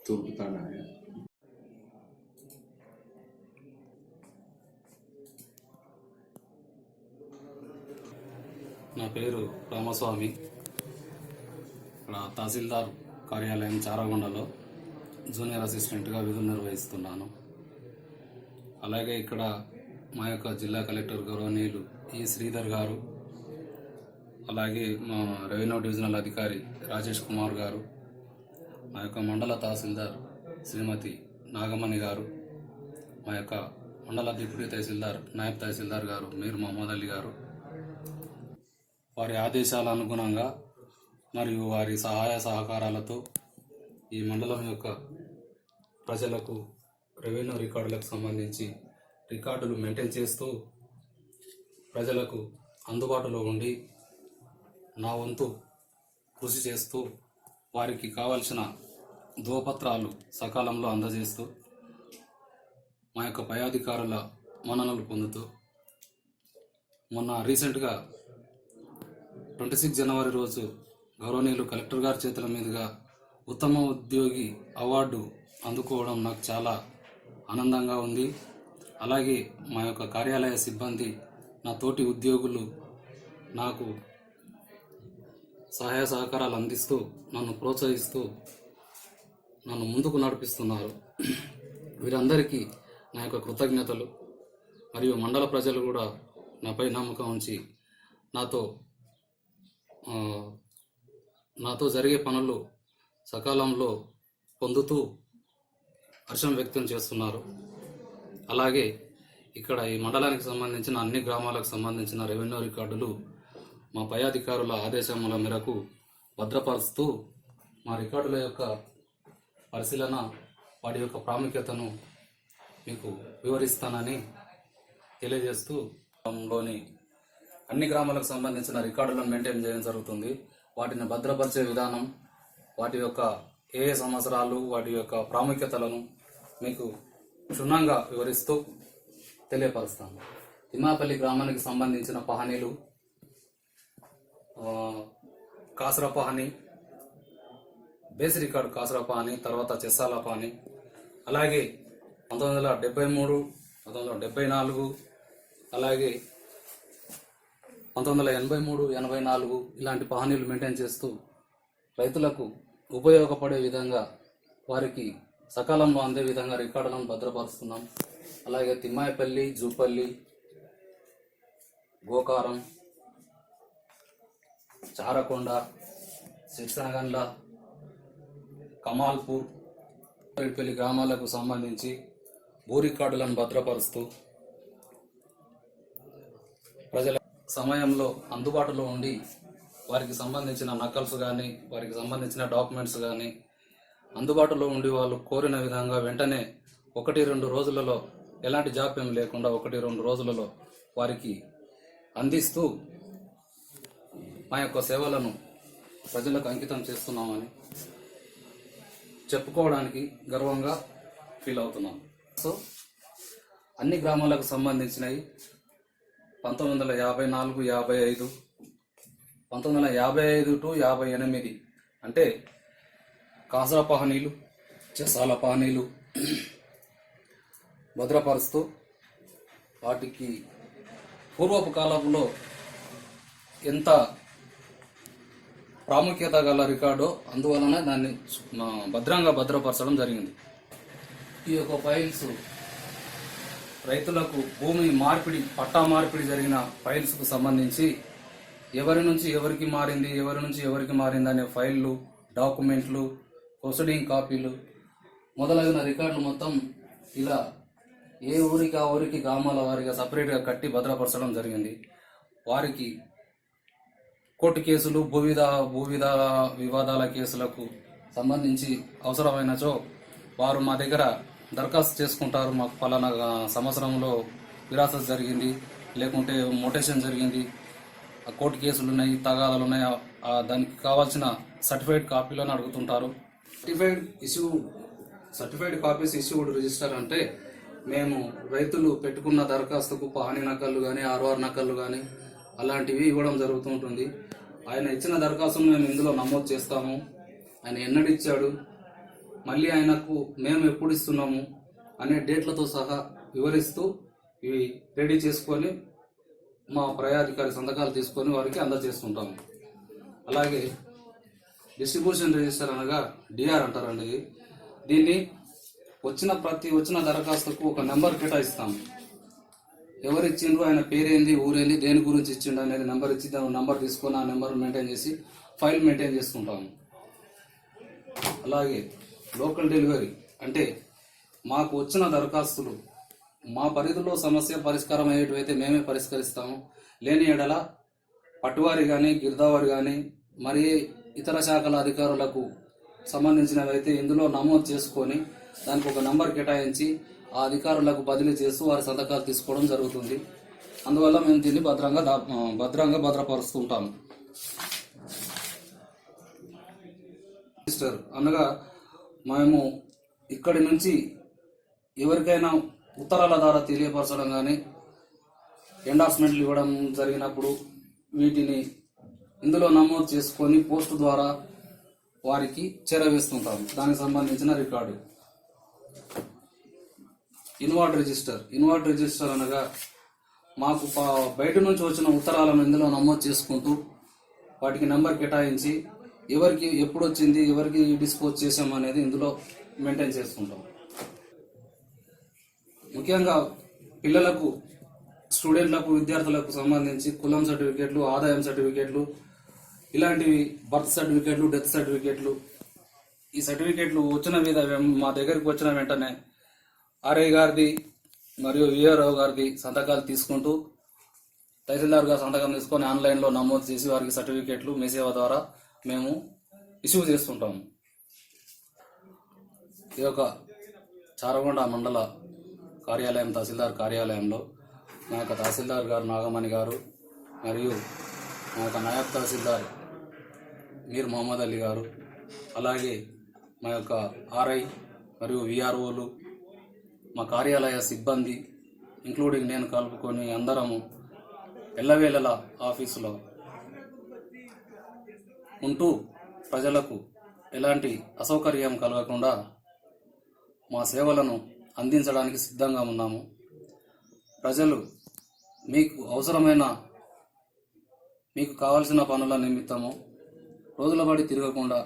తూర్పు తాండాయ. నా పేరు రామస్వామి. ఇక్కడ తహసీల్దార్ కార్యాలయం చారగొండలో జూనియర్ అసిస్టెంట్గా విధులు నిర్వహిస్తున్నాను. అలాగే ఇక్కడ మా యొక్క జిల్లా కలెక్టర్ గౌరవనీయులు ఈ శ్రీధర్ గారు, అలాగే మా రెవెన్యూ డివిజనల్ అధికారి రాజేష్ కుమార్ గారు, మా యొక్క మండల తహసీల్దార్ శ్రీమతి నాగమణి గారు, మా యొక్క మండల డిప్యూటీ తహసీల్దార్ నాయబ్ తహసీల్దార్ గారు మీర్ మహమ్మద్ అలీ గారు, వారి ఆదేశాల అనుగుణంగా మరియు వారి సహాయ సహకారాలతో ఈ మండలం యొక్క ప్రజలకు రెవెన్యూ రికార్డులకు సంబంధించి రికార్డులు మెయింటైన్ చేస్తూ ప్రజలకు అందుబాటులో ఉండి నా వంతు కృషి చేస్తూ వారికి కావలసిన ధ్రువపత్రాలు సకాలంలో అందజేస్తూ మా యొక్క పై అధికారుల మన్ననలు పొందుతూ మొన్న రీసెంట్గా 26 జనవరి రోజు గౌరవనీయులు కలెక్టర్ గారి చేతుల మీదుగా ఉత్తమ ఉద్యోగి అవార్డు అందుకోవడం నాకు చాలా ఆనందంగా ఉంది. అలాగే మా యొక్క కార్యాలయ సిబ్బంది, నా తోటి ఉద్యోగులు నాకు సహాయ సహకారాలు అందిస్తూ నన్ను ప్రోత్సహిస్తూ నన్ను ముందుకు నడిపిస్తున్నారు. వీరందరికీ నా యొక్క కృతజ్ఞతలు. మరియు మండల ప్రజలు కూడా నాపై నమ్మకం ఉంచి నాతో జరిగే పనులు సకాలంలో పొందుతూ హర్షం వ్యక్తం చేస్తున్నారు. అలాగే ఇక్కడ ఈ మండలానికి సంబంధించిన అన్ని గ్రామాలకు సంబంధించిన రెవెన్యూ రికార్డులు మా పై అధికారుల ఆదేశముల మేరకు భద్రపరుస్తూ మా రికార్డుల యొక్క పరిశీలన, వాటి యొక్క ప్రాముఖ్యతను మీకు వివరిస్తానని తెలియజేస్తూ లోని అన్ని గ్రామాలకు సంబంధించిన రికార్డులను మెయింటైన్ చేయడం జరుగుతుంది. వాటిని భద్రపరిచే విధానం, వాటి యొక్క ఏ సంవత్సరాలు, వాటి యొక్క ప్రాముఖ్యతలను మీకు క్షుణ్ణంగా వివరిస్తూ తెలియపరుస్తాను. తిమ్మాపల్లి గ్రామానికి సంబంధించిన పహనీలు కాసరా పహని, బేస్ రికార్డు కాసరా పహని, తర్వాత చెస్సాల పహని, అలాగే 1973, 1974, అలాగే 1983, 84 ఇలాంటి పహనీలు మెయింటైన్ చేస్తూ రైతులకు ఉపయోగపడే విధంగా, వారికి సకాలంలో అందే విధంగా రికార్డులను భద్రపరుస్తున్నాం. అలాగే తిమ్మాయపల్లి, జూపల్లి, గోకారం, చారకొండ, శిక్షణగండ్ల, కమాల్పూర్, పెళ్లి గ్రామాలకు సంబంధించి భూ రికార్డులను భద్రపరుస్తూ ప్రజల సమయంలో అందుబాటులో ఉండి వారికి సంబంధించిన నకల్స్ కానీ, వారికి సంబంధించిన డాక్యుమెంట్స్ కానీ అందుబాటులో ఉండి వాళ్ళు కోరిన విధంగా వెంటనే 1-2 రోజులలో, ఎలాంటి జాప్యం లేకుండా 1-2 రోజులలో వారికి అందిస్తూ మా యొక్క సేవలను ప్రజలకు అంకితం చేస్తున్నామని చెప్పుకోవడానికి గర్వంగా ఫీల్ అవుతున్నాం. సో అన్ని గ్రామాలకు సంబంధించినవి 1954, 55, 1955 to 58 అంటే కాసరా పహనీలు, చెసాల పహనీలు భద్రపరుస్తూ వాటికి పూర్వపు కాలంలో ఎంత ప్రాముఖ్యత గల రికార్డో అందువలన దాన్ని భద్రంగా భద్రపరచడం జరిగింది. ఈ యొక్క ఫైల్స్ రైతులకు భూమి మార్పిడి, పట్టా మార్పిడి జరిగిన ఫైల్స్కు సంబంధించి ఎవరి నుంచి ఎవరికి మారింది, ఎవరి నుంచి ఎవరికి మారింది అనే ఫైళ్ళు, డాక్యుమెంట్లు, ప్రొసీడింగ్ కాపీలు మొదలైన రికార్డులు మొత్తం ఇలా ఏ ఊరికి ఆ ఊరికి గ్రామాల వారిగా సపరేట్గా కట్టి భద్రపరచడం జరిగింది. వారికి కోర్టు కేసులు, భూ వివాదాల కేసులకు సంబంధించి అవసరమైనచో వారు మా దగ్గర దరఖాస్తు చేసుకుంటారు. మాకు పలానా సంవత్సరంలో విరాసత్ జరిగింది, లేకుంటే మోటేషన్ జరిగింది, కోర్టు కేసులు ఉన్నాయి, తగాదాలు ఉన్నాయి, దానికి కావాల్సిన సర్టిఫైడ్ కాపీలను అడుగుతుంటారు. సర్టిఫైడ్ కాపీస్ ఇష్యూడ్ రిజిస్టర్ అంటే మేము రైతులు పెట్టుకున్న దరఖాస్తుకు పహనీ నకళ్ళు కానీ, ఆర్ఆర్ నకళ్ళు కానీ అలాంటివి ఇవ్వడం జరుగుతుంటుంది. ఆయన ఇచ్చిన దరఖాస్తును మేము ఇందులో నమోదు చేస్తాము. ఆయన ఎన్నడిచ్చాడు, మళ్ళీ ఆయనకు మేము ఎప్పుడు ఇస్తున్నాము అనే డేట్లతో సహా వివరిస్తూ ఇవి రెడీ చేసుకొని మా పై అధికారి సంతకాలు తీసుకొని వారికి అందజేస్తుంటాము. అలాగే డిస్ట్రిబ్యూషన్ రిజిస్టర్ అనగా డిఆర్ అంటారండి. దీన్ని వచ్చిన దరఖాస్తుకు ఒక నెంబర్ కేటాయిస్తాము. ఎవరు ఇచ్చిండ్రు, ఆయన పేరేంది, ఊరేంది, దేని గురించి ఇచ్చిండు అనేది నెంబర్ ఇచ్చి దాని నెంబర్ తీసుకొని ఆ నెంబర్ మెయింటైన్ చేసి ఫైల్ మెయింటైన్ చేస్తుంటాము. అలాగే లోకల్ డెలివరీ అంటే మాకు వచ్చిన దరఖాస్తులు మా పరిధిలో సమస్య పరిష్కారం అయ్యేటివైతే మేమే పరిష్కరిస్తాము. లేని ఎడల పట్టువారి కానీ గిర్దావారి కానీ మరి ఇతర శాఖల అధికారులకు సంబంధించినవైతే ఇందులో నమోదు చేసుకొని దానికి ఒక నంబర్ కేటాయించి ఆ అధికారులకు బదిలీ చేస్తూ వారి సంతకాలు తీసుకోవడం జరుగుతుంది. అందువల్ల మేము దీన్ని భద్రంగా భద్రపరుస్తూ ఉంటాము. అనగా మేము ఇక్కడి నుంచి ఎవరికైనా ఉత్తరాల ద్వారా తెలియపరచడం కానీ ఎండార్స్మెంట్లు ఇవ్వడం జరిగినప్పుడు వీటిని ఇందులో నమోదు చేసుకొని పోస్టు ద్వారా వారికి చేరవేస్తుంటాము. దానికి సంబంధించిన రికార్డు. ఇన్వార్డ్ రిజిస్టర్ అనగా మాకు బయట నుంచి వచ్చిన ఉత్తరాలను ఇందులో నమోదు చేసుకుంటూ వాటికి నెంబర్ కేటాయించి ఎవరికి ఎప్పుడు వచ్చింది, ఎవరికి డిస్పోజ్ చేసాం అనేది ఇందులో మెయింటైన్ చేస్తుంటాం. ముఖ్యంగా పిల్లలకు, స్టూడెంట్లకు, విద్యార్థులకు సంబంధించి కులం సర్టిఫికేట్లు, ఆదాయం సర్టిఫికేట్లు, ఇలాంటివి బర్త్ సర్టిఫికేట్లు, డెత్ సర్టిఫికేట్లు, ఈ సర్టిఫికేట్లు మా దగ్గరికి వచ్చిన వెంటనే ఆర్ఐ గారిది మరియు విఆర్ఓ గారిది సంతకాలు తీసుకుంటూ తహసీల్దార్ గారు సంతకం తీసుకొని ఆన్లైన్లో నమోదు చేసి వారికి సర్టిఫికేట్లు మీ సేవ ద్వారా మేము ఇష్యూ చేస్తుంటాము. ఈ యొక్క చారగొండ మండల కార్యాలయం, తహసీల్దార్ కార్యాలయంలో మా యొక్క తహసీల్దార్ గారు నాగమణి గారు మరియు మా యొక్క నాయబ్ తహసీల్దార్ మీర్ మొహమ్మద్ అలీ గారు, అలాగే మా యొక్క ఆర్ఐ మరియు విఆర్ఓలు, మా కార్యాలయ సిబ్బంది ఇంక్లూడింగ్ నేను కలుపుకొని అందరము ఎల్లవేళలా ఆఫీసులో ఉంటూ ప్రజలకు ఎలాంటి అసౌకర్యం కలగకుండా మా సేవలను అందించడానికి సిద్ధంగా ఉన్నాము. ప్రజలు మీకు కావాల్సిన పనుల నిమిత్తము రోజుల బడి తిరగకుండా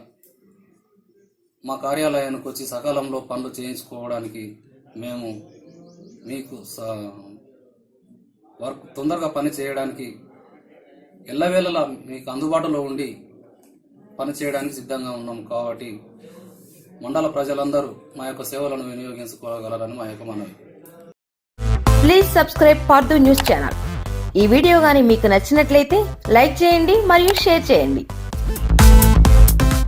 మా కార్యాలయానికి వచ్చి సకాలంలో పనులు చేయించుకోవడానికి మేము మీకు వర్క్ తొందరగా పని చేయడానికి ఎల్లవేళలా మీకు అందుబాటులో ఉండి పని చేయడానికి సిద్ధంగా ఉన్నాము. కాబట్టి మండల ప్రజలందరూ మా యొక్క సేవలను వినియోగించుకోగలరని మా యొక్క మనవి. Please subscribe Partha news channel. ఈ వీడియో గాని మీకు నచ్చినట్లయితే లైక్ చేయండి మరియు షేర్ చేయండి.